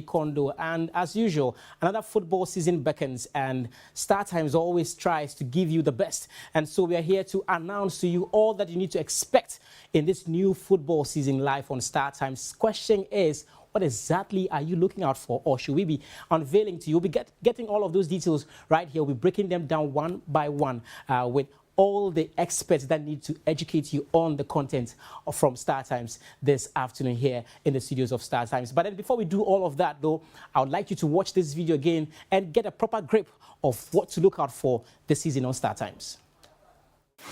Kondo, and as usual, another football season beckons, and Startimes always tries to give you the best. And so we are here to announce to you all that you need to expect in this new football season live on Startimes. Question is, what exactly are you looking out for, or should we be unveiling to you? We'll be getting all of those details right here. We'll be breaking them down one by one with all the experts that need to educate you on the content from Startimes this afternoon here in the studios of Startimes. But then before we do all of that, though, I would like you to watch this video again and get a proper grip of what to look out for this season on Startimes.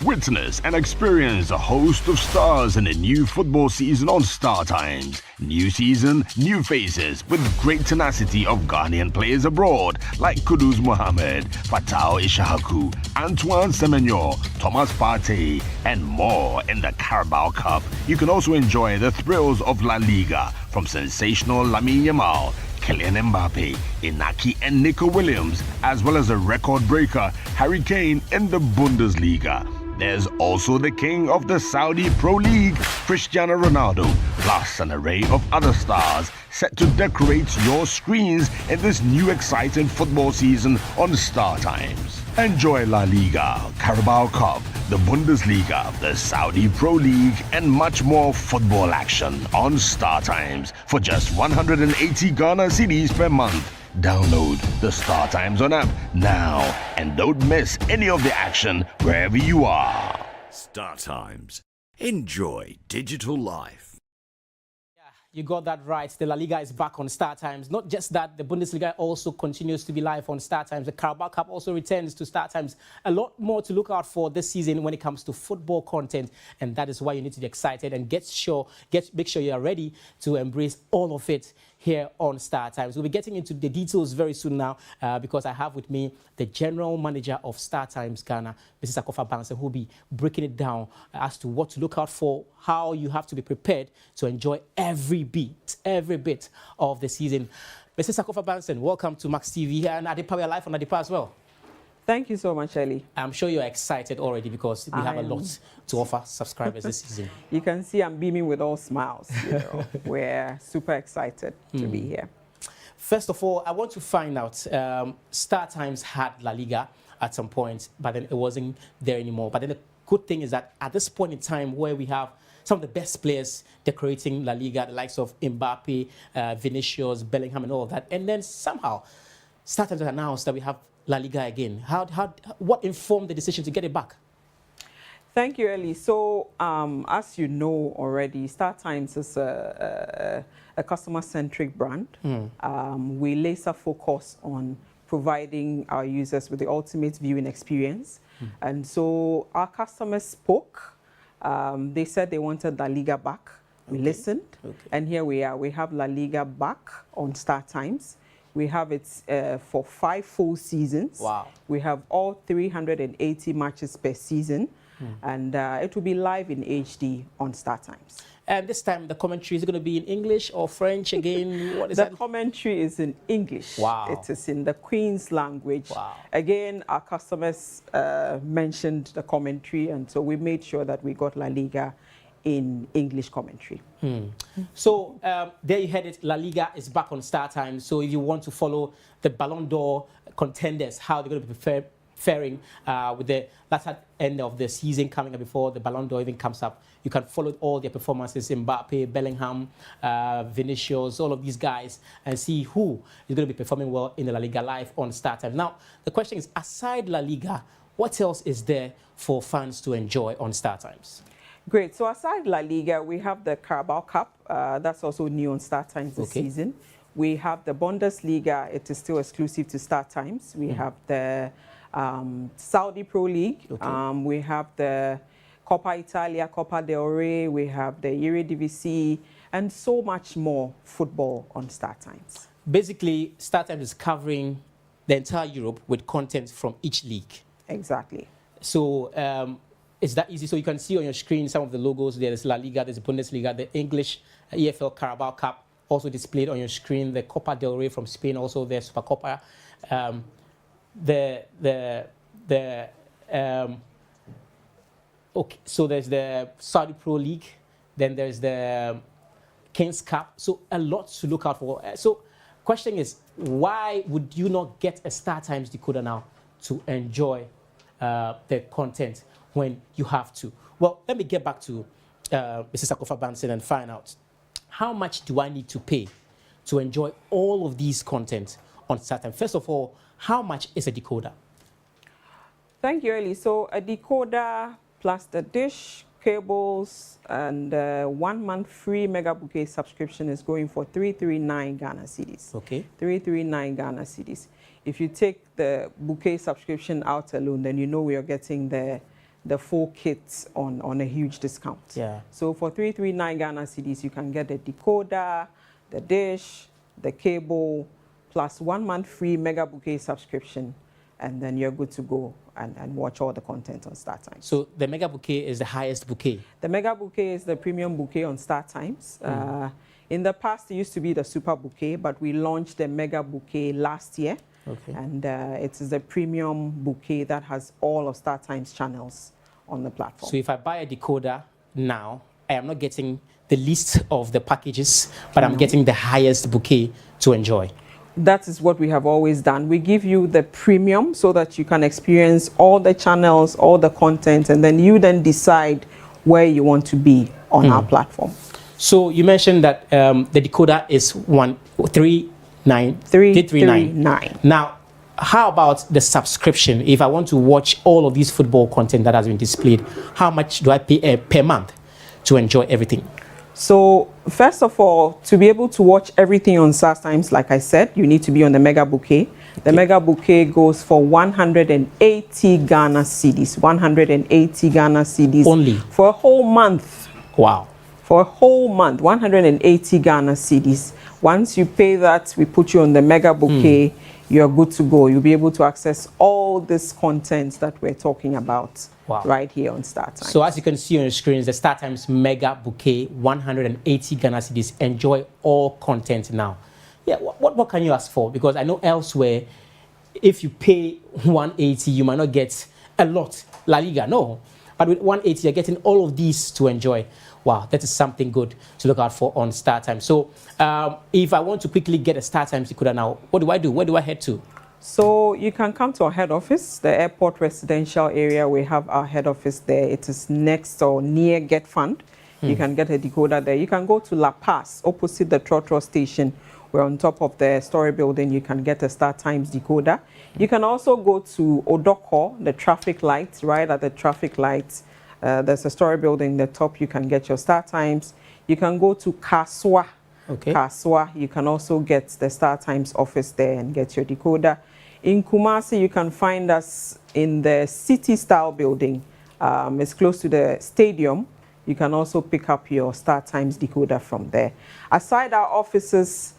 Witness and experience a host of stars in a new football season on Startimes. New season, new faces with great tenacity of Ghanaian players abroad like Kudus Mohamed, Fatao Ishahaku, Antoine Semenyo, Thomas Partey, and more in the Carabao Cup. You can also enjoy the thrills of La Liga from sensational Lamine Yamal, Kylian Mbappe, Inaki and Nico Williams, as well as a record breaker, Harry Kane in the Bundesliga. There's also the king of the Saudi Pro League, Cristiano Ronaldo, plus an array of other stars set to decorate your screens in this new exciting football season on Startimes. Enjoy La Liga, Carabao Cup, the Bundesliga, the Saudi Pro League, and much more football action on Startimes for just 180 Ghana cedis per month. Download the Startimes on app now and don't miss any of the action wherever you are. Startimes. Enjoy digital life. You got that right. The La Liga is back on Startimes. Not just that, the Bundesliga also continues to be live on Startimes. The Carabao Cup also returns to Startimes. A lot more to look out for this season when it comes to football content, and that is why you need to be excited and make sure you are ready to embrace all of it here on Startimes. We'll be getting into the details very soon now because I have with me the General Manager of Startimes Ghana, Mrs. Akofa Bansen, who will be breaking it down as to what to look out for, how you have to be prepared to enjoy every bit of the season. Mrs. Akofa Bansen, welcome to Max TV here, and Adepa, we are live on Adepa as well. Thank you so much, Ellie. I'm sure you're excited already because we have a lot to offer subscribers this season. You can see I'm beaming with all smiles. We're super excited to be here. First of all, I want to find out, Startimes had La Liga at some point, but then it wasn't there anymore. But then the good thing is that at this point in time where we have some of the best players decorating La Liga, the likes of Mbappe, Vinicius, Bellingham and all of that, and then somehow Startimes announced that we have La Liga again. What informed the decision to get it back? Thank you, Ellie. So, as you know already, Startimes is a customer-centric brand. We laser focus on providing our users with the ultimate viewing experience. And so our customers spoke. They said they wanted La Liga back. We listened. And here we are. We have La Liga back on Startimes. We have it for 5 full seasons. Wow. We have all 380 matches per season. And it will be live in HD on Startimes. And this time the commentary, is it going to be in English or French again? What is the commentary is in English. Wow. It is in the Queen's language. Wow. Again, our customers mentioned the commentary, and so we made sure that we got La Liga in English commentary. So there you had it. La Liga is back on Startimes. So if you want to follow the Ballon d'Or contenders, how they're going to be faring with the latter end of the season coming up before the Ballon d'Or even comes up, you can follow all their performances, Mbappe, Bellingham, Vinicius, all of these guys, and see who is going to be performing well in the La Liga live on Startimes. Now, the question is, aside La Liga, what else is there for fans to enjoy on Startimes? Great. So aside La Liga, we have the Carabao Cup. That's also new on Startimes this season. We have the Bundesliga. It is still exclusive to Startimes. We have the Saudi Pro League. We have the Coppa Italia, Coppa del Rey. We have the Eredivisie, and so much more football on Startimes. Basically, Startimes is covering the entire Europe with content from each league. Exactly. So it's that easy. So you can see on your screen some of the logos. There's La Liga, there's Bundesliga, the English EFL Carabao Cup also displayed on your screen. The Copa del Rey from Spain, also the Super Copa. So there's the Saudi Pro League. Then there's the Kings Cup. So a lot to look out for. So question is, why would you not get a StarTimes decoder now to enjoy the content when you have to? Well, let me get back to Mrs. Akofa Banson and find out, how much do I need to pay to enjoy all of these content on StarTimes? First of all, how much is a decoder? Thank you, Ellie. So a decoder plus the dish, cables, and 1 month free mega bouquet subscription is going for 339 Ghana cedis. Okay. 339 Ghana cedis. If you take the bouquet subscription out alone, then you know we are getting the full kits on a huge discount. Yeah. So for 339 Ghana cedis, you can get the decoder, the dish, the cable, plus 1 month free mega bouquet subscription, and then you're good to go and watch all the content on StarTimes. So the mega bouquet is the highest bouquet? The mega bouquet is the premium bouquet on StarTimes. In the past, it used to be the super bouquet, but we launched the mega bouquet last year. Okay. And it is a premium bouquet that has all of StarTimes channels on the platform. So if I buy a decoder now, I am not getting the least of the packages, but I'm getting the highest bouquet to enjoy. That is what we have always done. We give you the premium so that you can experience all the channels, all the content, and then you then decide where you want to be on our platform. So you mentioned that the decoder is 339. Now, how about the subscription? If I want to watch all of these football content that has been displayed, how much do I pay per month to enjoy everything? So first of all, to be able to watch everything on StarTimes, like I said, you need to be on the mega bouquet. The mega bouquet goes for 180 Ghana cedis. 180 Ghana cedis Only? for a whole month. Wow. For a whole month, 180 Ghana cedis. Once you pay that, we put you on the mega bouquet. You're good to go. You'll be able to access all this content that we're talking about right here on StarTimes. So as you can see on your screens, the StarTimes Mega Bouquet, 180 Ghana cedis. Enjoy all content now. Yeah, what can you ask for? Because I know elsewhere, if you pay 180, you might not get a lot. La Liga, no. But with 180, you're getting all of these to enjoy. Wow, that is something good to look out for on StarTimes. So if I want to quickly get a StarTimes decoder now, what do I do? Where do I head to? So you can come to our head office, the airport residential area. We have our head office there. It is next or near Get Fund. You can get a decoder there. You can go to La Paz, opposite the Trotro station. We're on top of the story building. You can get a StarTimes decoder. You can also go to Odoko, the traffic lights, right at the traffic lights. There's a story building in the top. You can get your StarTimes. You can go to Kaswa. Okay. Kaswa. You can also get the StarTimes office there and get your decoder. In Kumasi, you can find us in the city style building. It's close to the stadium. You can also pick up your StarTimes decoder from there. Aside our offices,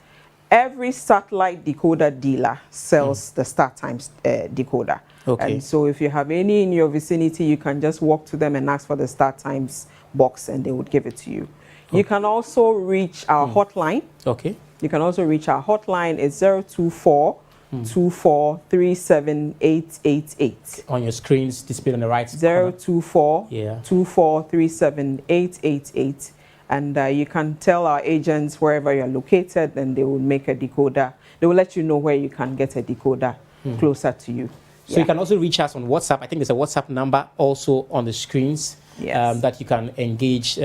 every satellite decoder dealer sells the StarTimes decoder. Okay. And so if you have any in your vicinity, you can just walk to them and ask for the StarTimes box and they would give it to you. Okay. You can also reach our hotline. Okay. You can also reach our hotline. It's 024 2437888. On your screens displayed on the right. 024 2437888. And you can tell our agents wherever you're located, and they will make a decoder. They will let you know where you can get a decoder closer to you. So you can also reach us on WhatsApp. I think there's a WhatsApp number also on the screens that you can engage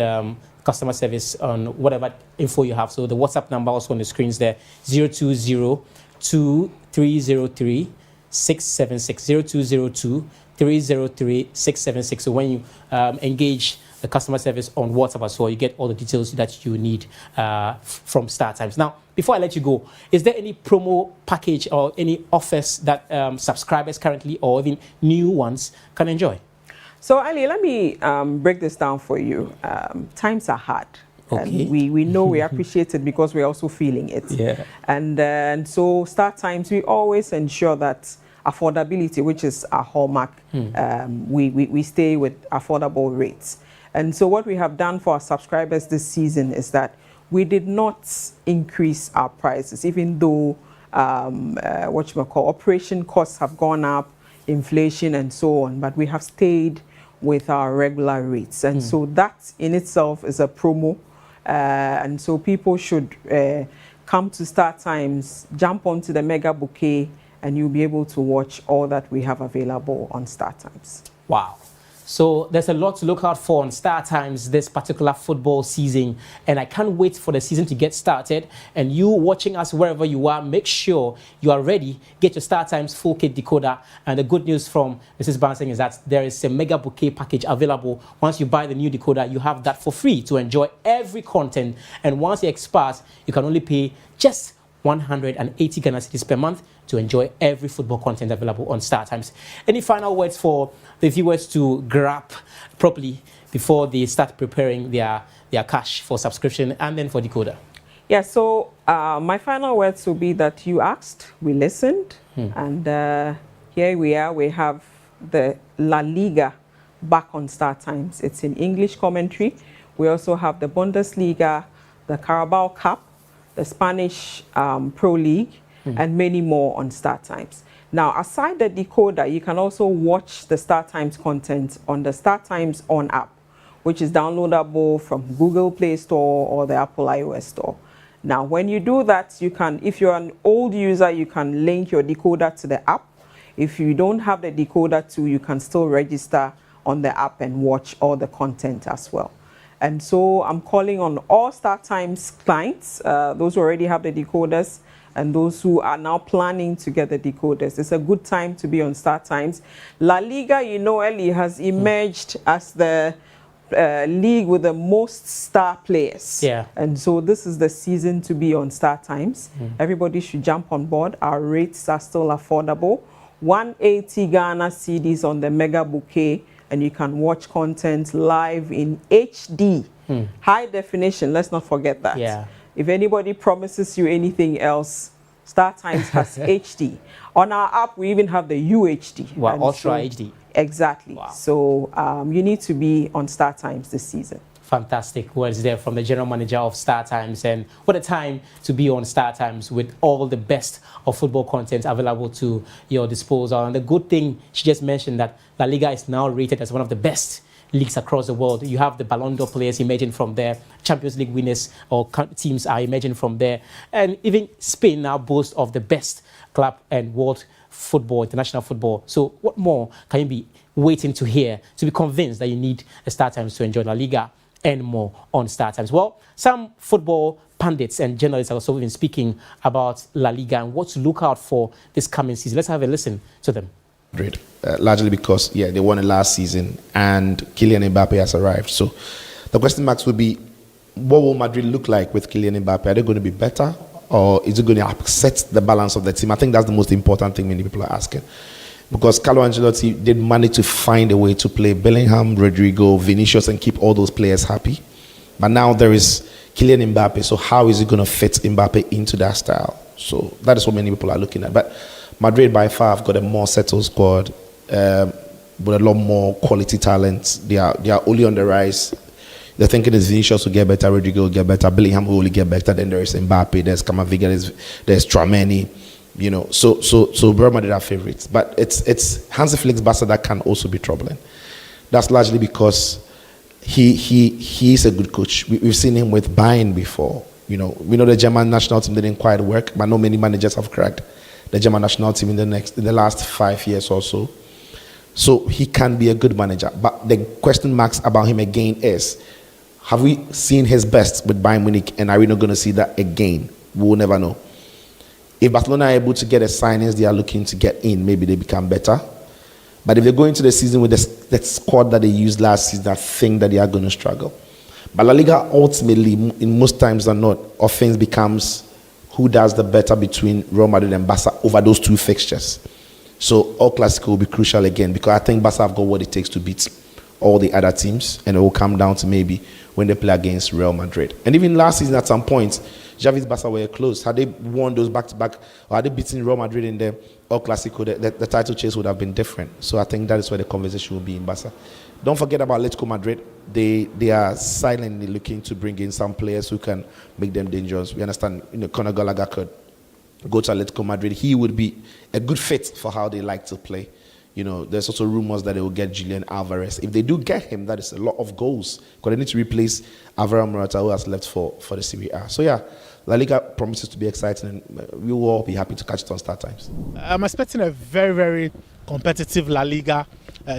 customer service on whatever info you have. So the WhatsApp number also on the screens there, 020-2303-676, 020-303-676. So when you engage the customer service on WhatsApp as well, you get all the details that you need from StarTimes. Now, before I let you go, is there any promo package or any offers that subscribers currently or even new ones can enjoy? So, Ali, let me break this down for you. Times are hard. Okay. And we know we appreciate it because we're also feeling it. Yeah. And so StarTimes, we always ensure that affordability, which is our hallmark, we stay with affordable rates. And so what we have done for our subscribers this season is that we did not increase our prices, even though operation costs have gone up, inflation and so on, but we have stayed with our regular rates. And so that in itself is a promo. And so people should come to Startimes, jump onto the Mega Bouquet, and you'll be able to watch all that we have available on Startimes. Wow. So there's a lot to look out for on Startimes this particular football season, and I can't wait for the season to get started. And you watching us wherever you are, make sure you are ready. Get your Startimes full kit decoder. And the good news from Mrs. Bansing is that there is a Mega Bouquet package available. Once you buy the new decoder, you have that for free to enjoy every content. And once it expires, you can only pay just 180 Ghana cedis per month to enjoy every football content available on Startimes. Any final words for the viewers to grab properly before they start preparing their cash for subscription and then for decoder? Yeah, so my final words will be that you asked, we listened, and here we are. We have the La Liga back on Startimes. It's in English commentary. We also have the Bundesliga, the Carabao Cup, the Spanish Pro League, and many more on Startimes. Now, aside the decoder, you can also watch the Startimes content on the Startimes On app, which is downloadable from Google Play Store or the Apple iOS Store. Now, when you do that, you can, if you're an old user, you can link your decoder to the app. If you don't have the decoder too, you can still register on the app and watch all the content as well. And so I'm calling on all Startimes clients, those who already have the decoders and those who are now planning to get the decoders. It's a good time to be on Startimes. La Liga, you know, Ellie, has emerged as the league with the most star players. Yeah. And so this is the season to be on Startimes. Everybody should jump on board. Our rates are still affordable. 180 Ghana cedis on the Mega Bouquet, and you can watch content live in HD. High definition, let's not forget that. Yeah. If anybody promises you anything else, Startimes has HD. On our app, we even have the UHD. Wow, And Ultra so- HD. Exactly. Wow. So you need to be on Startimes this season. Fantastic words there from the general manager of Startimes, and what a time to be on Startimes with all the best of football content available to your disposal. And the good thing she just mentioned, that La Liga is now rated as one of the best leagues across the world. You have the Ballon d'Or players emerging from there, Champions League winners or teams are emerging from there, and even Spain now boasts of the best club and world football, international football. So what more can you be waiting to hear to be convinced that you need a Startimes to enjoy La Liga and more on Startimes? Well, some football pundits and journalists have also been speaking about La Liga and what to look out for this coming season. Let's have a listen to them. Madrid, largely because, yeah, they won it last season and Kylian Mbappe has arrived. So the question marks would be, what will Madrid look like with Kylian Mbappe? Are they going to be better, or is it going to upset the balance of the team? I think that's the most important thing many people are asking. Because Carlo Ancelotti did manage to find a way to play Bellingham, Rodrigo, Vinicius, and keep all those players happy. But now there is Kylian Mbappe, so how is he going to fit Mbappe into that style? So that is what many people are looking at. But Madrid by far have got a more settled squad with a lot more quality talent. They are only on the rise. They're thinking is Vinicius will get better, Rodrigo will get better, Bellingham will only get better. Then there is Mbappe, there's Camavinga, there's Tchouaméni. You know, so Real Madrid are favorites, but it's Hansi Flick's Barca that can also be troubling. That's largely because he is a good coach. We've seen him with Bayern before. You know, we know the German national team didn't quite work, but not many managers have cracked the German national team in the last 5 years or so. So he can be a good manager, but the question marks about him again is: have we seen his best with Bayern Munich, and are we not going to see that again? We'll never know. If Barcelona are able to get the signings they are looking to get in, maybe they become better. But if they go into the season with the squad that they used last season, I think that they are going to struggle. But La Liga ultimately, in most times than not, offense becomes who does the better between Real Madrid and Barca over those two fixtures. So all Clasico will be crucial again, because I think Barca have got what it takes to beat all the other teams, and it will come down to maybe when they play against Real Madrid. And even last season at some point, Xavi's Barca were close. Had they won those back-to-back, or had they beaten Real Madrid in the El Clasico, the title chase would have been different. So I think that is where the conversation will be in Barca. Don't forget about Atletico Madrid. They are silently looking to bring in some players who can make them dangerous. We understand, Conor Gallagher could go to Atletico Madrid. He would be a good fit for how they like to play. There's also rumors that they will get Julian Alvarez. If they do get him, that is a lot of goals, because they need to replace Alvaro Morata, who has left for the Serie A. So yeah, La Liga promises to be exciting, and we will all be happy to catch it on Start Times. I'm expecting a very, very competitive La Liga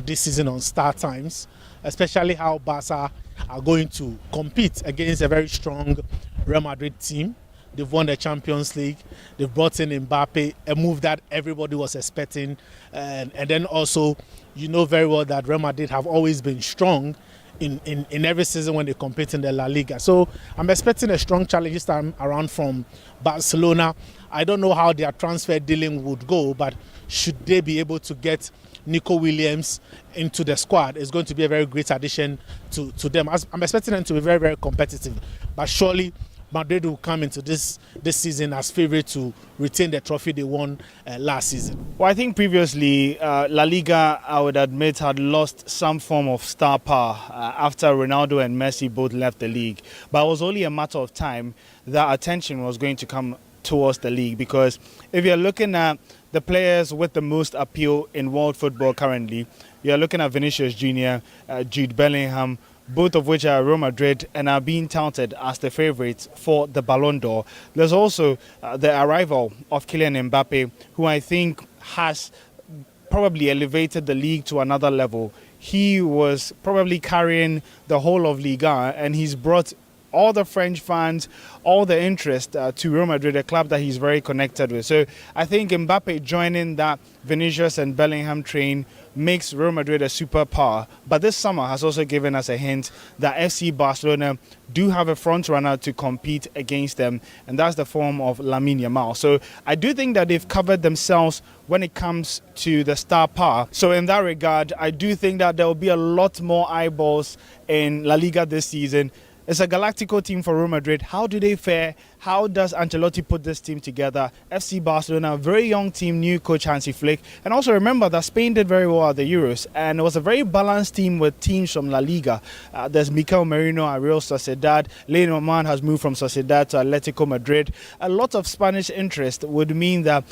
this season on Start Times, especially how Barca are going to compete against a very strong Real Madrid team. They've won the Champions League. They've brought in Mbappe, a move that everybody was expecting. And then also, you know very well that Real Madrid have always been strong in every season when they compete in the La Liga. So I'm expecting a strong challenge this time around from Barcelona. I don't know how their transfer dealing would go, but should they be able to get Nico Williams into the squad, it's going to be a very great addition to them. I'm expecting them to be very, very competitive. But surely Madrid will come into this season as favourite to retain the trophy they won last season. Well, I think previously La Liga, I would admit, had lost some form of star power after Ronaldo and Messi both left the league. But it was only a matter of time that attention was going to come towards the league, because if you're looking at the players with the most appeal in world football currently, you're looking at Vinicius Jr., Jude Bellingham, both of which are Real Madrid and are being touted as the favourites for the Ballon d'Or. There's also the arrival of Kylian Mbappe, who I think has probably elevated the league to another level. He was probably carrying the whole of Liga, and he's brought all the French fans, all the interest to Real Madrid, a club that he's very connected with. So I think Mbappe joining that Vinicius and Bellingham train makes Real Madrid a superpower. But this summer has also given us a hint that FC Barcelona do have a front runner to compete against them, and that's the form of Lamine Yamal. So I do think that they've covered themselves when it comes to the star power. So in that regard, I do think that there will be a lot more eyeballs in La Liga this season. It's a Galactico team for Real Madrid. How do they fare? How does Ancelotti put this team together? FC Barcelona, a very young team, new coach Hansi Flick. And also remember that Spain did very well at the Euros. And it was a very balanced team with teams from La Liga. There's Mikel Merino at Real Sociedad. Lionel Messi has moved from Sociedad to Atletico Madrid. A lot of Spanish interest would mean that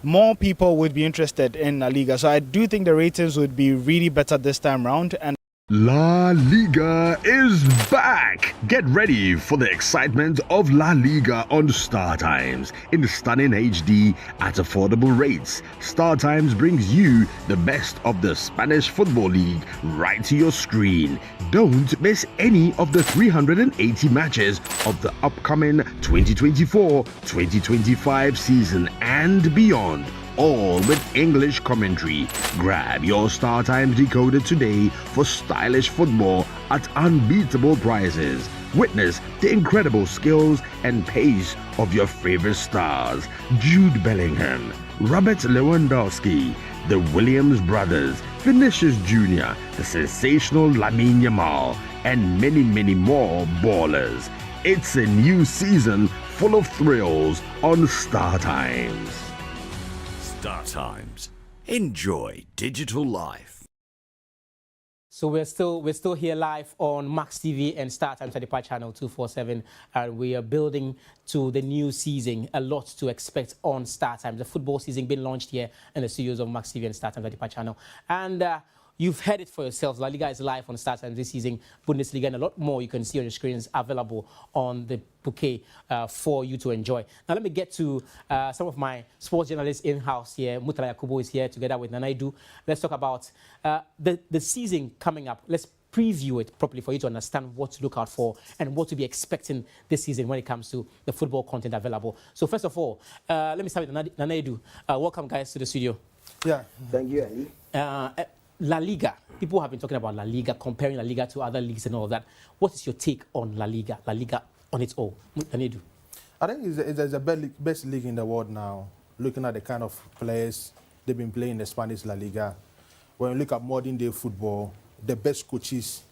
more people would be interested in La Liga. So I do think the ratings would be really better this time round. And La Liga is back! Get ready for the excitement of La Liga on Star Times in stunning HD at affordable rates. Star Times brings you the best of the Spanish Football League right to your screen. Don't miss any of the 380 matches of the upcoming 2024-2025 season and beyond, all with English commentary. Grab your Star Times decoder today for stylish football at unbeatable prices. Witness the incredible skills and pace of your favorite stars: Jude Bellingham, Robert Lewandowski, the Williams brothers, Vinicius Jr., the sensational Lamine Yamal, and many, many more ballers. It's a new season full of thrills on Star Times. Startimes. Enjoy digital life. So we're still here live on Max TV and Startimes at the Patch Channel 247, and we are building to the new season. A lot to expect on Startimes. The football season being launched here in the studios of Max TV and Startimes at the Patch Channel. And you've heard it for yourselves. La Liga is live on Startimes this season. Bundesliga and a lot more you can see on your screens available on the bouquet for you to enjoy. Now let me get to some of my sports journalists in-house here. Mutala Yakubu is here together with Nanaidu. Let's talk about the season coming up. Let's preview it properly for you to understand what to look out for and what to be expecting this season when it comes to the football content available. So first of all, let me start with Nanaidu. Welcome guys to the studio. Yeah. Thank you, Ali. La Liga. People have been talking about La Liga, comparing La Liga to other leagues and all of that. What is your take on La Liga on its own? Nanaidu. I think it's the best league in the world now, looking at the kind of players they've been playing in the Spanish La Liga. When you look at modern day football, the best coaches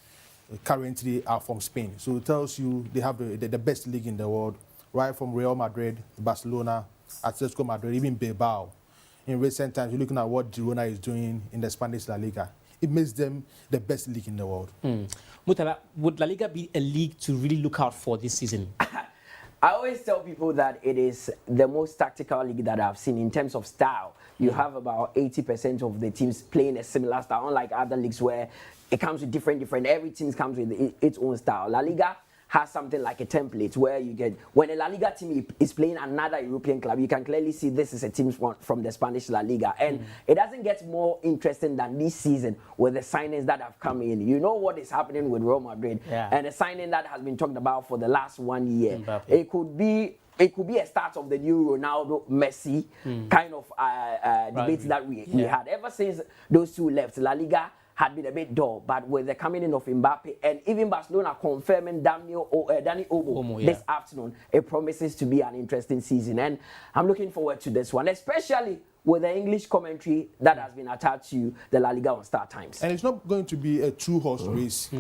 currently are from Spain. So it tells you they have the best league in the world, right from Real Madrid, Barcelona, Atletico Madrid, even Bilbao. In recent times, you're looking at what Girona is doing in the Spanish La Liga. It makes them the best league in the world. Mutala, would La Liga be a league to really look out for this season? I always tell people that it is the most tactical league that I've seen in terms of style. You have about 80% of the teams playing a similar style, unlike other leagues where it comes with different. Every team comes with its own style. La Liga has something like a template where you get, when a La Liga team is playing another European club, you can clearly see this is a team from the Spanish La Liga. And it doesn't get more interesting than this season with the signings that have come in. You know what is happening with Real Madrid, and the signing that has been talked about for the last 1 year. It could be a start of the new Ronaldo, Messi kind of debates that we had. Ever since those two left, La Liga had been a bit dull, but with the coming in of Mbappe and even Barcelona confirming Dani Olmo this afternoon, it promises to be an interesting season. And I'm looking forward to this one, especially with the English commentary that has been attached to the La Liga on Startimes. And it's not going to be a two-horse race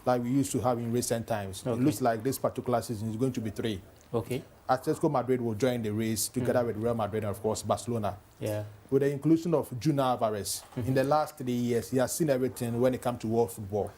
like we used to have in recent times. It looks like this particular season is going to be 3. Okay. Atletico Madrid will join the race together with Real Madrid and, of course, Barcelona. Yeah. With the inclusion of Junior Alvarez, in the last 3 years, he has seen everything when it comes to world football.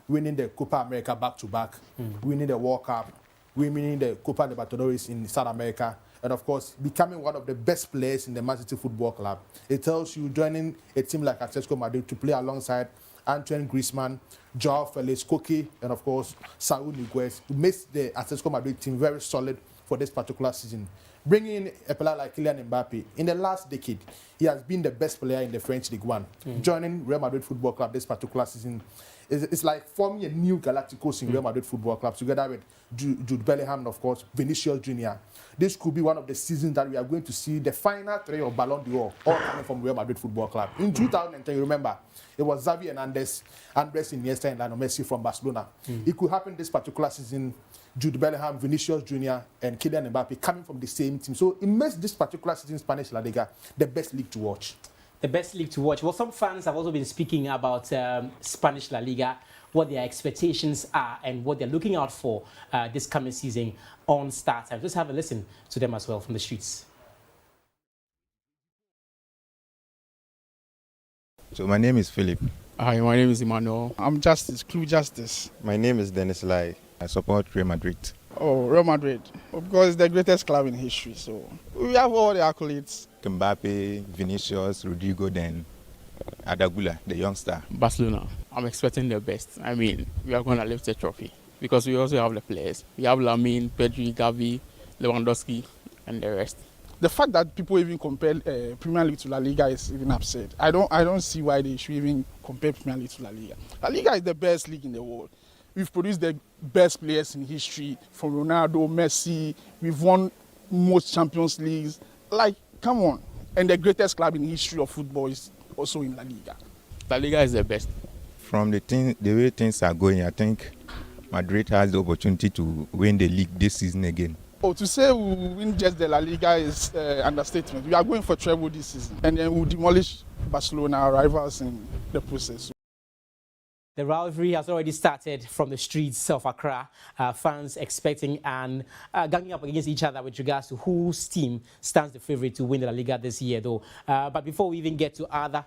Winning the Copa America back-to-back, winning the World Cup, winning the Copa Libertadores in South America, and, of course, becoming one of the best players in the Man City Football Club. It tells you joining a team like Atletico Madrid to play alongside Antoine Griezmann, Joao Felix, Koke, and, of course, Saúl Ñíguez, makes the Atletico Madrid team very solid for this particular season. Bringing in a player like Kylian Mbappe, in the last decade, he has been the best player in the French Ligue 1. Joining Real Madrid Football Club this particular season, it's like forming a new Galacticos in Real Madrid Football Club, together with Jude Bellingham and, of course, Vinicius Jr. This could be one of the seasons that we are going to see the final 3 of Ballon d'Or, all coming from Real Madrid Football Club. In 2010, you remember, it was Xavi Hernandez, Andres Iniesta, and Lionel Messi from Barcelona. It could happen this particular season. Jude Bellingham, Vinicius Jr., and Kylian Mbappe coming from the same team. So it makes this particular season Spanish La Liga the best league to watch. The best league to watch. Well, some fans have also been speaking about Spanish La Liga, what their expectations are, and what they're looking out for this coming season on Startimes. Let's have a listen to them as well from the streets. So my name is Philip. Hi, my name is Emmanuel. I'm Justice, Clue Justice. My name is Dennis Lai. I support Real Madrid. Oh, Real Madrid. Because it's the greatest club in history, so we have all the accolades. Mbappe, Vinicius, Rodrigo, then Adagula, the youngster. Barcelona. I'm expecting the best. I mean, we are going to lift the trophy because we also have the players. We have Lamine, Pedri, Gavi, Lewandowski, and the rest. The fact that people even compare Premier League to La Liga is even absurd. I don't see why they should even compare Premier League to La Liga. La Liga is the best league in the world. We've produced the best players in history, from Ronaldo, Messi. We've won most Champions Leagues. Like, come on. And the greatest club in the history of football is also in La Liga. La Liga is the best. From the way things are going, I think Madrid has the opportunity to win the league this season again. Oh, to say we will win just the La Liga is understatement. We are going for treble this season. And then we'll demolish Barcelona, our rivals, in the process. The rivalry has already started from the streets of Accra. Fans expecting and ganging up against each other with regards to whose team stands the favorite to win the La Liga this year, though. But before we even get to other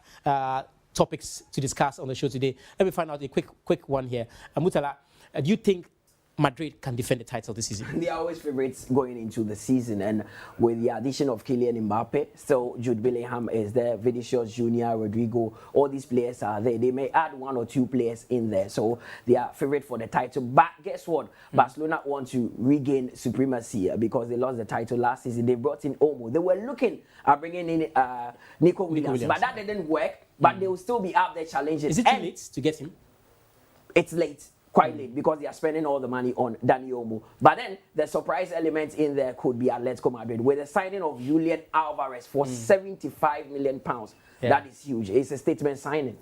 topics to discuss on the show today, let me find out a quick one here. Mutala, do you think Madrid can defend the title this season? They are always favourites going into the season, and with the addition of Kylian Mbappe, so Jude Bellingham is there, Vinicius Jr., Rodrigo, all these players are there. They may add 1 or 2 players in there, so they are favourite for the title. But guess what? Barcelona want to regain supremacy because they lost the title last season. They brought in Olmo. They were looking at bringing in Nico Williams, but that didn't work. But they will still be up there challenging. Is it too late to get him? It's late. Quite late, because they are spending all the money on Dani Olmo. But then the surprise element in there could be Atletico Madrid with the signing of Julian Alvarez for £75 million. Yeah. That is huge. It's a statement signing.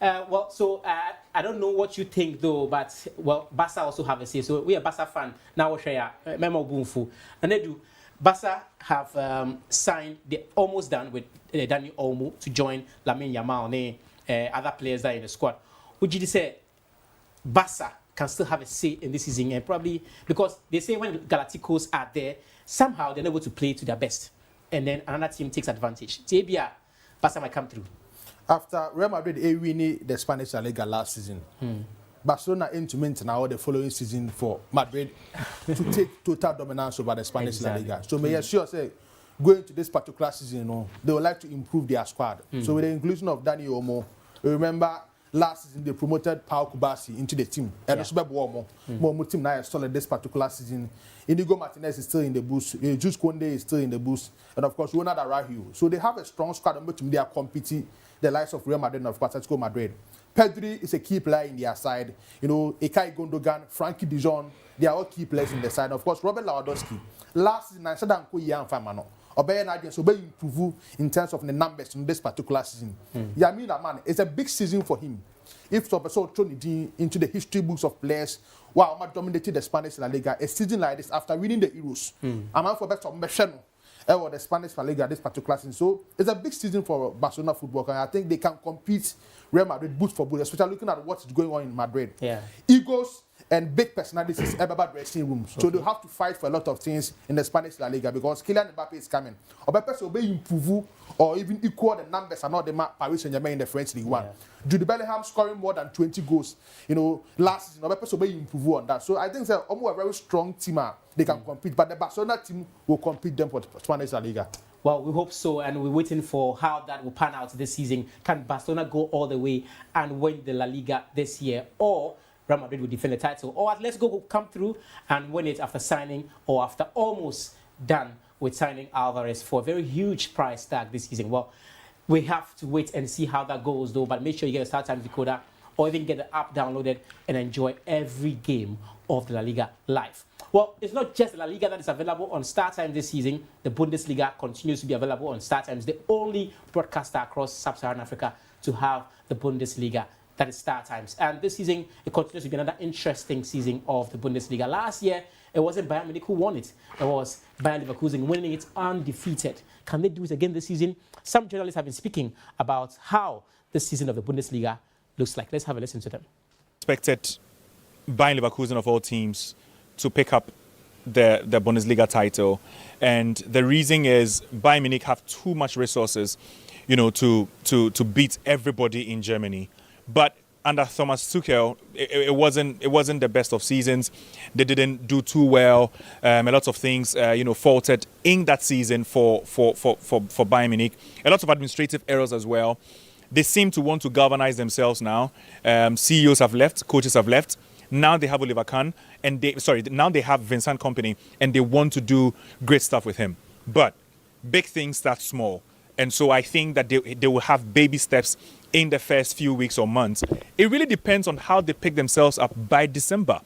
Well, so I don't know what you think though, but well, Barca also have a say. So we are Barca fan now. We share Memo Bunfu, and they do. Barca have signed. They're almost done with Dani Olmo to join Lamine Yamal and other players that are in the squad. Would you say Barca can still have a say in this season, and probably because they say when Galacticos are there, somehow they're not able to play to their best, and then another team takes advantage. TBA, Barca might come through. After Real Madrid winning the Spanish La Liga last season, Barcelona aim to maintain now the following season for Madrid to take total dominance over the Spanish La Liga. So may I sure say, going to this particular season, they would like to improve their squad. So with the inclusion of Dani Olmo, remember last season they promoted Pau Kubasi into the team. And it's more team now is solid this particular season. Inigo Martinez is still in the boost. Juice Konde is still in the boost. And of course, Ronald Araujo. So they have a strong squad on which they are competing the likes of Real Madrid and of course Atletico Madrid. Pedri is a key player in their side. You know, Ilkay Gundogan, Frankie de Jong, they are all key players in the side. Of course, Robert Lewandowski. Last season, I said that so be improve in terms of the numbers in this particular season. Yeah, I mean that man, it's a big season for him. If some person thrown into the history books of players, wow, I'm dominated the Spanish La Liga. A season like this after winning the Euros, I'm for better or the Spanish La Liga this particular season. So it's a big season for Barcelona football, and I think they can compete Real Madrid boot for boot, especially looking at what's going on in Madrid. Yeah, egos and big personalities about dressing rooms. So they have to fight for a lot of things in the Spanish La Liga because Kylian Mbappe is coming. Or person will improve or even equal the numbers and not the Paris Saint-Germain in the French League One. Jude Bellingham scoring more than 20 goals, you know, last season. Or person will improve on that. So I think they're almost a very strong team. They can compete, but the Barcelona team will compete them for the Spanish La Liga. Well, we hope so, and we're waiting for how that will pan out this season. Can Barcelona go all the way and win the La Liga this year, or Real Madrid will defend the title, or Atletico will come through and win it after signing or after almost done with signing Alvarez for a very huge price tag this season? Well, we have to wait and see how that goes, though. But make sure you get a Startimes decoder or even get the app downloaded and enjoy every game of the La Liga live. Well, it's not just La Liga that is available on Startimes this season. The Bundesliga continues to be available on Startimes, the only broadcaster across Sub-Saharan Africa to have the Bundesliga. That is Startimes. And this season, it continues to be another interesting season of the Bundesliga. Last year, it wasn't Bayern Munich who won it. It was Bayern Leverkusen winning it undefeated. Can they do it again this season? Some journalists have been speaking about how this season of the Bundesliga looks like. Let's have a listen to them. Expected Bayern Leverkusen of all teams to pick up the Bundesliga title. And the reason is Bayern Munich have too much resources, you know, to beat everybody in Germany. But under Thomas Tuchel, it wasn't the best of seasons. They didn't do too well. A lot of things, faltered in that season for Bayern Munich. A lot of administrative errors as well. They seem to want to galvanize themselves now. CEOs have left, coaches have left. Now they have Oliver Kahn, now they have Vincent Kompany, and they want to do great stuff with him. But big things start small. And so I think that they will have baby steps in the first few weeks or months. It really depends on how they pick themselves up by December.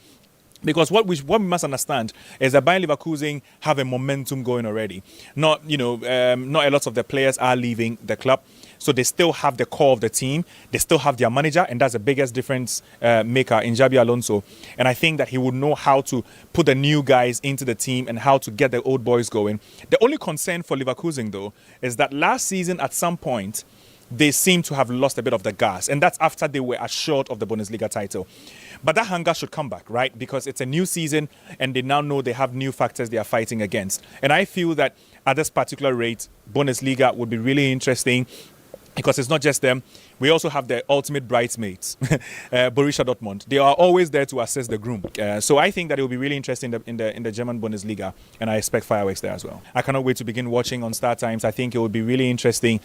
Because what we must understand is that Bayern Leverkusen have a momentum going already. Not a lot of the players are leaving the club. So they still have the core of the team. They still have their manager, and that's the biggest difference maker in Xabi Alonso. And I think that he would know how to put the new guys into the team and how to get the old boys going. The only concern for Leverkusen, though, is that last season at some point, they seem to have lost a bit of the gas. And that's after they were assured of the Bundesliga title. But that hunger should come back, right? Because it's a new season and they now know they have new factors they are fighting against. And I feel that at this particular rate, Bundesliga would be really interesting because it's not just them. We also have the ultimate bridesmaids, Borussia Dortmund. They are always there to assess the groom. So I think that it will be really interesting in the German Bundesliga, and I expect fireworks there as well. I cannot wait to begin watching on Startimes. I think it will be really interesting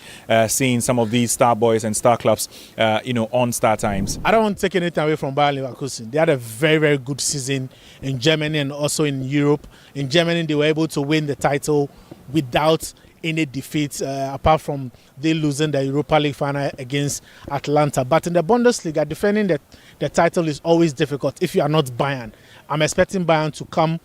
seeing some of these star boys and star clubs, on Startimes. I don't want to take anything away from Bayern Leverkusen. They had a very, very good season in Germany and also in Europe. In Germany, they were able to win the title without any defeats, apart from they losing the Europa League final against Atlanta. But in the Bundesliga, defending the title is always difficult if you are not Bayern. I'm expecting Bayern to come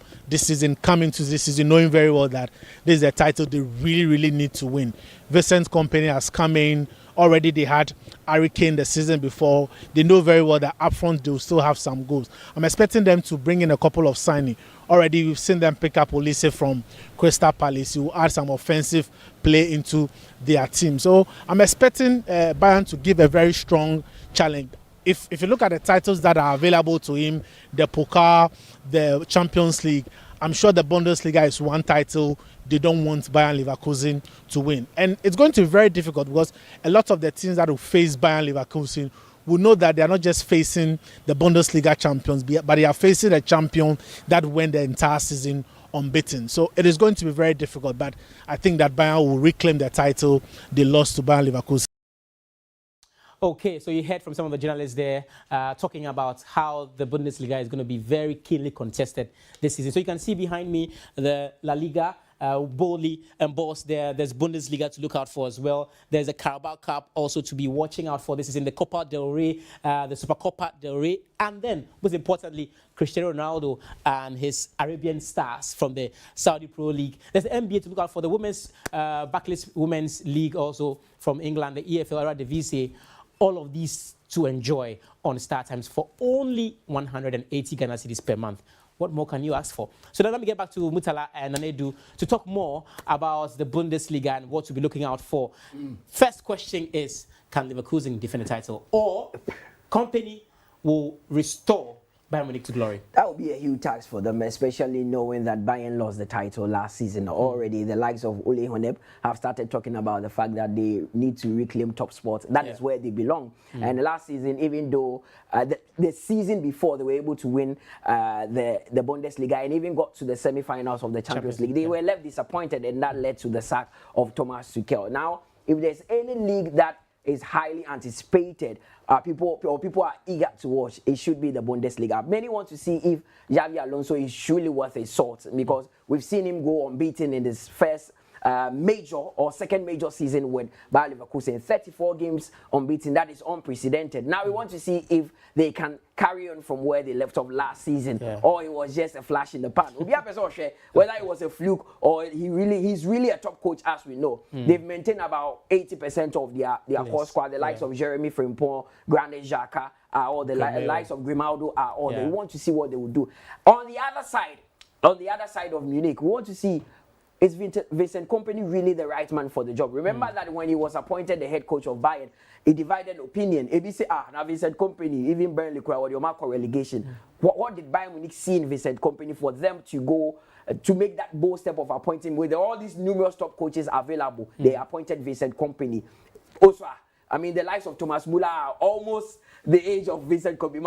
into this season, knowing very well that this is a title they really, really need to win. Vincent Kompany has come in. Already they had Harry Kane the season before. They know very well that up front they will still have some goals. I'm expecting them to bring in a couple of signings. Already we've seen them pick up Olise from Crystal Palace. Who will add some offensive play into their team. So I'm expecting Bayern to give a very strong challenge. If you look at the titles that are available to him, the Pokal, the Champions League, I'm sure the Bundesliga is one title they don't want Bayern Leverkusen to win. And it's going to be very difficult because a lot of the teams that will face Bayern Leverkusen will know that they are not just facing the Bundesliga champions, but they are facing a champion that went the entire season unbeaten. So it is going to be very difficult, but I think that Bayern will reclaim the title they lost to Bayern Leverkusen. Okay, so you heard from some of the journalists there talking about how the Bundesliga is going to be very keenly contested this season. So you can see behind me the La Liga boldly embossed there. There's Bundesliga to look out for as well. There's a Carabao Cup also to be watching out for. This is in the Copa del Rey, the Supercopa del Rey, and then, most importantly, Cristiano Ronaldo and his Arabian stars from the Saudi Pro League. There's the NBA to look out for, the women's Barclays Women's League also from England, the EFL, Eredivisie. All of these to enjoy on Startimes for only 180 Ghana cedis per month. What more can you ask for? So now let me get back to Mutala and Nanedu to talk more about the Bundesliga and what to be looking out for. First question is, can Leverkusen defend the title, or company will restore Bayern Munich to glory? That would be a huge task for them, especially knowing that Bayern lost the title last season already. The likes of Ole Honeb have started talking about the fact that they need to reclaim top spot. That is where they belong. And last season, even though the season before they were able to win the Bundesliga and even got to the semi-finals of the Champions League, they were left disappointed, and that led to the sack of Thomas Tuchel. Now, if there's any league that is highly anticipated, people are eager to watch, it should be the Bundesliga. Many want to see if Xavi Alonso is truly worth a salt, because we've seen him go unbeaten in his first major or second major season with Bayer Leverkusen. 34 games unbeaten, that is unprecedented. Now we want to see if they can carry on from where they left off last season, or it was just a flash in the pan. Whether it was a fluke or he's really a top coach, as we know. They've maintained about 80% of their core squad. The likes of Jeremy Frimpong, Granit Xhaka, or the likes of Grimaldo are all. They want to see what they will do. On the other side of Munich, we want to see, is Vincent Kompany really the right man for the job? Remember that when he was appointed the head coach of Bayern, he divided opinion. He said, now Vincent Kompany, even Burnley, or your mark relegation. What did Bayern Munich see in Vincent Kompany for them to go to make that bold step of appointing, with all these numerous top coaches available? They appointed Vincent Kompany. Also, I mean, the likes of Thomas Müller are almost the age of Vincent Kompany.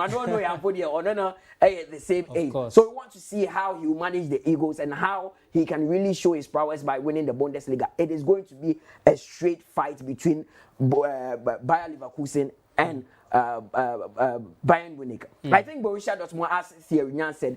The same age. So we want to see how he will manage the Eagles and how he can really show his prowess by winning the Bundesliga. It is going to be a straight fight between Bayer Leverkusen and Bayern Munich. I think Borussia Dortmund, as Thierry Nyan said,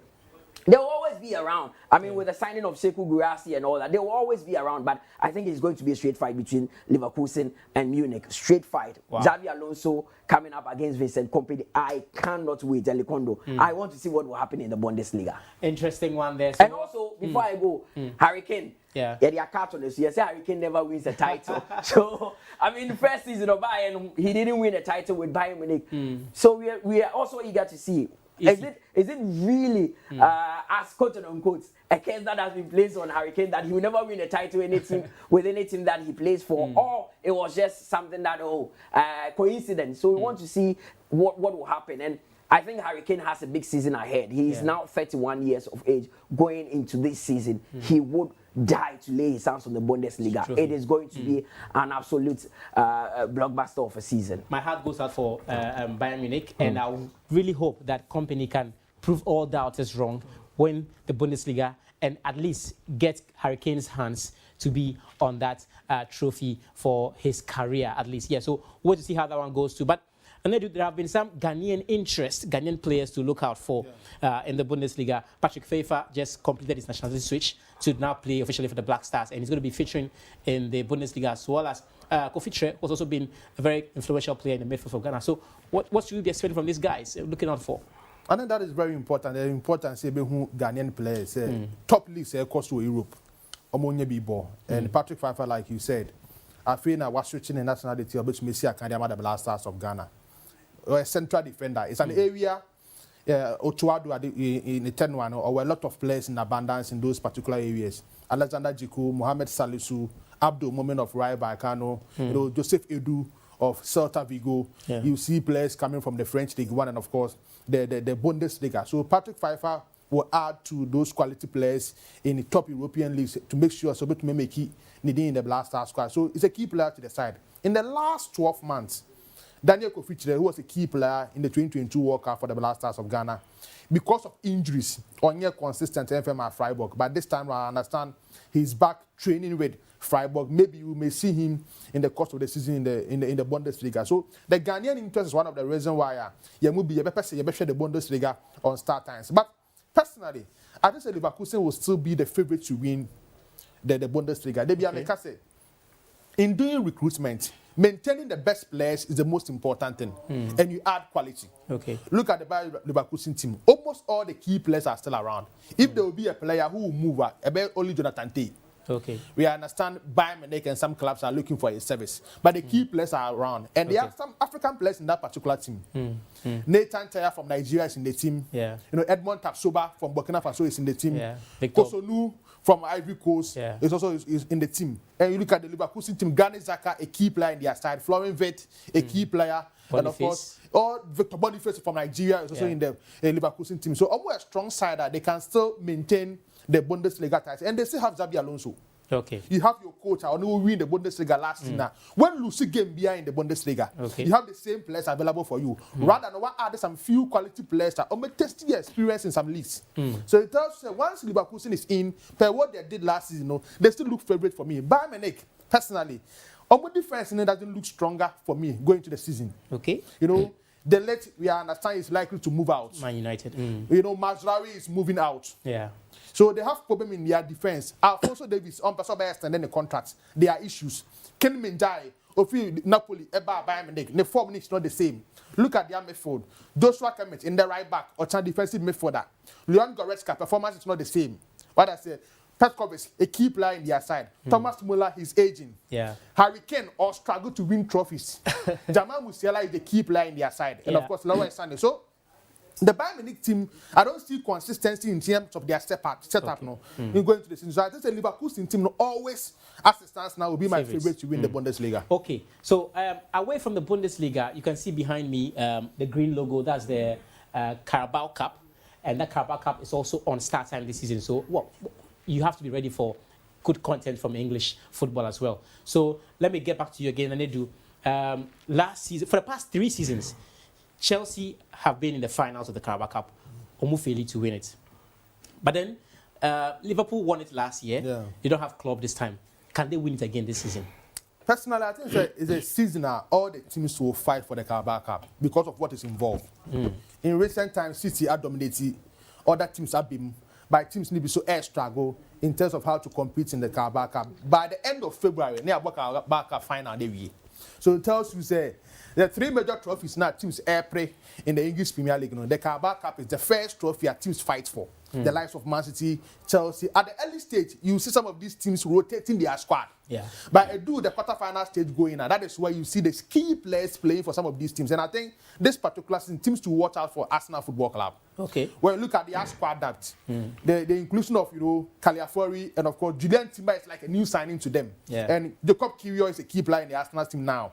they will always be around. I mean, with the signing of Sekou Guirassy and all that, they will always be around. But I think it's going to be a straight fight between Leverkusen and Munich. Straight fight. Xavi Alonso coming up against Vincent Kompany. I cannot wait, Elikondo. I want to see what will happen in the Bundesliga. Interesting one there. So, and also, before I go, Harry Kane. They are cartoonists. You say Harry Kane never wins a title. So, I mean, the first season of Bayern, he didn't win a title with Bayern Munich. So we are also eager to see. Is it really, as quote and unquote, a case that has been placed on Harry Kane that he will never win a title with any team that he plays for, or it was just something that coincidence? So we want to see what will happen, and I think Harry Kane has a big season ahead. He is now 31 years of age. Going into this season, he would die to lay his hands on the Bundesliga. It is going to be an absolute blockbuster of a season. My heart goes out for Bayern Munich, and I really hope that Kompany can prove all doubters wrong, win the Bundesliga, and at least get Harry Kane's hands to be on that trophy for his career, at least. Yeah, so we'll wait to see how that one goes too. But there have been some Ghanaian players to look out for in the Bundesliga. Patrick Pfeiffer just completed his nationality switch to now play officially for the Black Stars, and he's going to be featuring in the Bundesliga, as well as Kofi Tre, who's also been a very influential player in the midfield for Ghana. So what should we be expecting from these guys looking out for? I think that is very important. The importance of Ghanaian players, top leagues across Europe, and Patrick Pfeiffer, like you said, I feel now was switching the nationality of which Messi Akandiyama, the Black Stars of Ghana. A central defender. It's an area, Ochoado in the 10-1, or a lot of players in abundance in those particular areas. Alexander Jiku, Mohamed Salisu, Abdul Moment of Rai Baikano, Joseph Edu of Celta Vigo. You see players coming from the French League One and, of course, the Bundesliga. So Patrick Pfeiffer will add to those quality players in the top European leagues to make sure to make it in the Black Star squad. So it's a key player to the side. In the last 12 months, Daniel Kofi Tre, who was a key player in the 2022 World Cup for the Black Stars of Ghana, because of injuries, on consistent FM at Freiburg. But this time I understand he's back training with Freiburg. Maybe you may see him in the course of the season in the Bundesliga. So the Ghanaian interest is one of the reasons why you will be the Bundesliga on Startimes. But personally, I think Leverkusen will still be the favorite to win the Bundesliga. They be say, in doing recruitment, maintaining the best players is the most important thing, and you add quality. Okay. Look at the Bayer Leverkusen team. Almost all the key players are still around. If there will be a player who will move, only Jonathan Tay. Okay. We understand Bayern Munich and some clubs are looking for a service, but the key players are around, and there are some African players in that particular team. Nathan Taya from Nigeria is in the team. Yeah. You know, Edmond Tapsoba from Burkina Faso is in the team. Yeah. Kosonu from Ivory Coast is also is in the team. And you look at the Leverkusen team, Granit Xhaka, a key player in their side, Florian Wirtz, a key player, Boniface. And of course, all Victor Boniface from Nigeria is also in the Leverkusen team. So almost a strong side that they can still maintain the Bundesliga title, and they still have Xabi Alonso. Okay. You have your coach who will win the Bundesliga last season. When Lucy game behind in the Bundesliga, you have the same players available for you. Rather than add some few quality players that may test your experience in some leagues. So it tells you once Leverkusen is in, per what they did last season, they still look favorite for me. Bayern Munich, personally, our defense doesn't look stronger for me going to the season. Okay. You know. The late we understand is likely to move out. Man United. You know, Mazraoui is moving out. Yeah. So they have problem in their defense. Alfonso Davies on Pasoba extending the contracts. There are issues. Ken Minjai, Ofi Napoli, Eba Bayern Munich. The form is not the same. Look at their midfield. Joshua Kimmich in the right back or defensive midfielder. Leon Goretzka performance is not the same. What I said. Petkov is a key player in their side. Thomas Muller is aging. Yeah. Harry Kane or struggle to win trophies. Jamal Musiala is the key player in their side. And of course, Leroy Sané. So, the Bayern Munich team, I don't see consistency in terms of their setup in going to the season. So I think the Leverkusen team always, as it stands now, will be my favorite to win the Bundesliga. Okay. So, away from the Bundesliga, you can see behind me the green logo. That's the Carabao Cup. And that Carabao Cup is also on start time this season. So, you have to be ready for good content from English football as well. So let me get back to you again, and do last season, for the past 3 seasons, Chelsea have been in the finals of the Carabao Cup, almost failing to win it. But then Liverpool won it last year. Yeah. They don't have club this time. Can they win it again this season? Personally, I think it's a season that all the teams will fight for the Carabao Cup because of what is involved. In recent times, City are dominating, other teams have been. But teams need to be so struggle in terms of how to compete in the Carabao Cup. By the end of February, they have Carabao Cup final day. So it tells you say the 3 major trophies now teams play in the English Premier League. You know, the Carabao Cup is the first trophy that teams fight for. The likes of Man City, Chelsea. At the early stage, you see some of these teams rotating their squad. Yeah. But the quarter-final stage going on. That is where you see the key players playing for some of these teams. And I think this particular season, teams to watch out for Arsenal Football Club. Okay. When you look at their squad depth, the inclusion of Caliafori and of course Julian Timber is like a new signing to them. Yeah. And Jacob Kiwior is a key player in the Arsenal team now.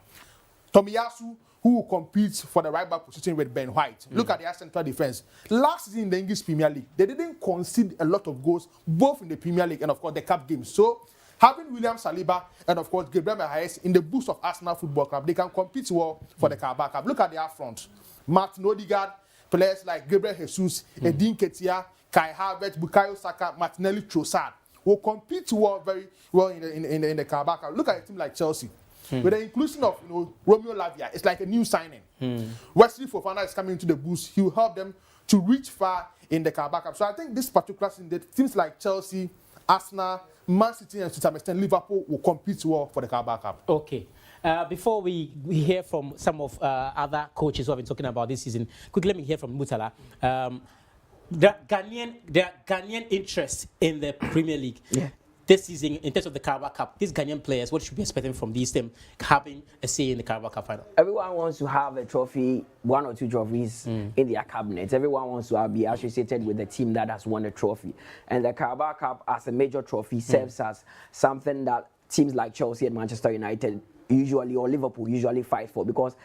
Tomiyasu, who competes for the right back position with Ben White. Look at their central defense. Last season in the English Premier League, they didn't concede a lot of goals, both in the Premier League and of course the Cup games. So having William Saliba and of course Gabriel Magalhaes in the boost of Arsenal Football Club, they can compete well for the Carabao Cup. Look at their front. Martin Odegaard, players like Gabriel Jesus, Edin Ketia, Kai Havertz, Bukayo Saka, Martinelli, Trossard will compete very well in the Carabao Cup. Look at a team like Chelsea. With the inclusion of Romeo Lavia, it's like a new signing. Wesley Fofana is coming into the boost. He will help them to reach far in the Carabao Cup. So I think this particular season, teams like Chelsea, Arsenal, Man City, and to some extent Liverpool will compete well for the Carabao Cup. Okay. Before we hear from some of other coaches who have been talking about this season, quickly let me hear from Mutala. The Ghanaian interest in the Premier League. Yeah. This season, in terms of the Carabao Cup, these Ghanaian players, what should we be expecting from these teams having a say in the Carabao Cup final? Everyone wants to have a trophy, 1 or 2 trophies in their cabinets. Everyone wants to be associated with the team that has won a trophy. And the Carabao Cup, as a major trophy, serves as something that teams like Chelsea and Manchester United usually, or Liverpool usually fight for, because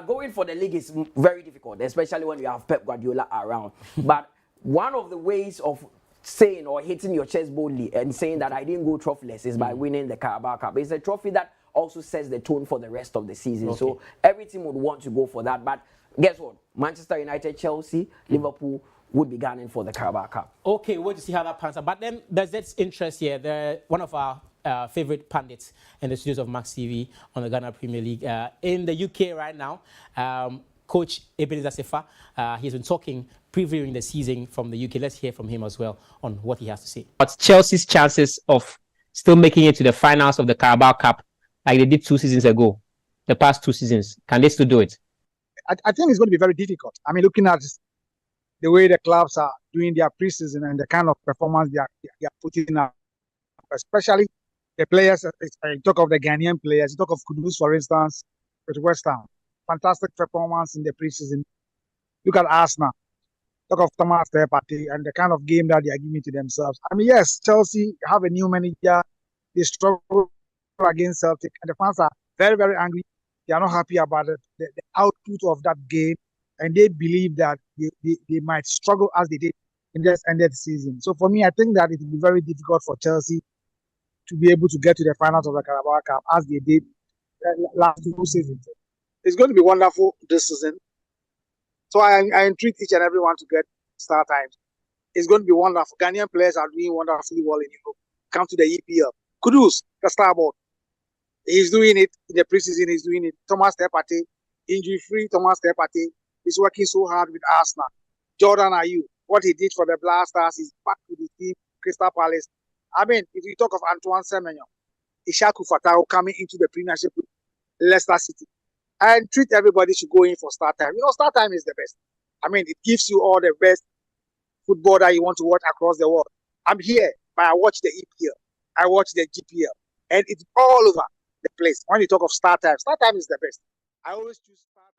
going for the league is very difficult, especially when you have Pep Guardiola around. But one of the ways of saying or hitting your chest boldly and saying that I didn't go trophyless is by winning the Carabao Cup. It's a trophy that also sets the tone for the rest of the season. Okay. So every team would want to go for that. But guess what? Manchester United, Chelsea, Liverpool would be gunning for the Carabao Cup. Okay, we'll to see how that pans out. But then there's this interest here. One of our favorite pundits in the studios of Max TV on the Ghana Premier League. In the UK right now, Coach Ebenezer Sefa, he's been talking, previewing the season from the UK. Let's hear from him as well on what he has to say. But Chelsea's chances of still making it to the finals of the Carabao Cup, like they did 2 seasons ago, the past 2 seasons, can they still do it? I think it's going to be very difficult. I mean, looking at the way the clubs are doing their preseason and the kind of performance they are putting up, especially the players. You talk of the Ghanaian players, you talk of Kudus, for instance, with West Ham. Fantastic performance in the preseason. Look at Arsenal. Talk of Thomas Partey and the kind of game that they are giving to themselves. I mean, yes, Chelsea have a new manager. They struggle against Celtic, and the fans are very, very angry. They are not happy about the output of that game, and they believe that they might struggle as they did in this ended season. So for me, I think that it will be very difficult for Chelsea to be able to get to the finals of the Carabao Cup as they did last 2 seasons. It's going to be wonderful this season. So I entreat each and everyone to get Startimes. It's going to be wonderful. Ghanaian players are doing wonderfully well in Europe. Come to the EPL. Kudus, the starboard. He's doing it in the preseason. He's doing it. Thomas Partey, injury-free Thomas Partey, is working so hard with Arsenal. Jordan Ayew, what he did for the Blasters, is back with the team, Crystal Palace. I mean, if you talk of Antoine Semenyo, Ishaku Fatao coming into the Premiership with Leicester City, and treat everybody should go in for Startime. Startime is the best. I mean, it gives you all the best football that you want to watch across the world. I'm here, but I watch the EPL, I watch the GPL, and it's all over the place. When you talk of Startime is the best. I always choose Startime.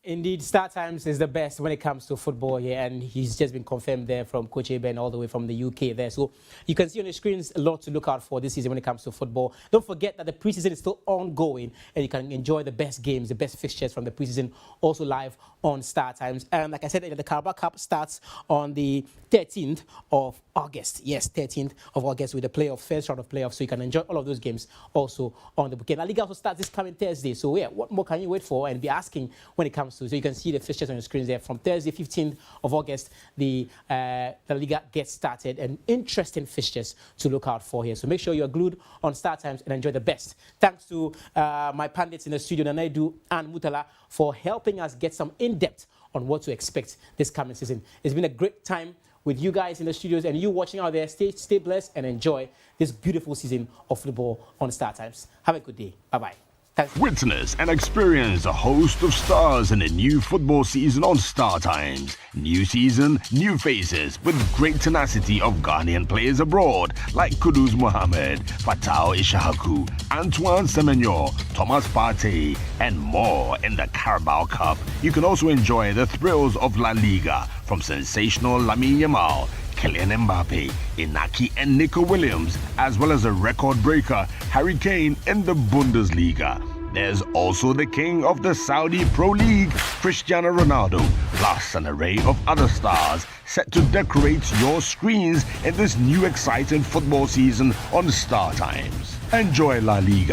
Indeed, Startimes is the best when it comes to football here, and he's just been confirmed there from Coach Eben all the way from the UK there. So you can see on the screens a lot to look out for this season when it comes to football. Don't forget that the preseason is still ongoing, and you can enjoy the best games, the best fixtures from the preseason, also live on Startimes. And like I said, the Carabao Cup starts on the 13th of August. Yes, 13th of August with the first round of playoffs, so you can enjoy all of those games also on the weekend. La Liga also starts this coming Thursday, so yeah, what more can you wait for and be asking when it comes to? So you can see the fixtures on the screens there. From Thursday, 15th of August, the Liga gets started, and interesting fixtures to look out for here. So make sure you're glued on Startimes and enjoy the best. Thanks to my pundits in the studio, Nanaidu and Mutala, for helping us get some in-depth on what to expect this coming season. It's been a great time with you guys in the studios, and you watching out there. Stay blessed and enjoy this beautiful season of football on Startimes. Have a good day. Bye-bye. Thanks. Witness and experience a host of stars in a new football season on Startimes. New season, new faces with great tenacity of Ghanaian players abroad like Kudus Mohammed, Fatao Ishaku, Antoine Semenyo, Thomas Partey, and more in the Carabao Cup. You can also enjoy the thrills of La Liga from sensational Lamine Yamal, Kylian Mbappe, Inaki and Nico Williams, as well as a record breaker, Harry Kane in the Bundesliga. There's also the king of the Saudi Pro League, Cristiano Ronaldo, plus an array of other stars set to decorate your screens in this new exciting football season on Startimes. Enjoy La Liga.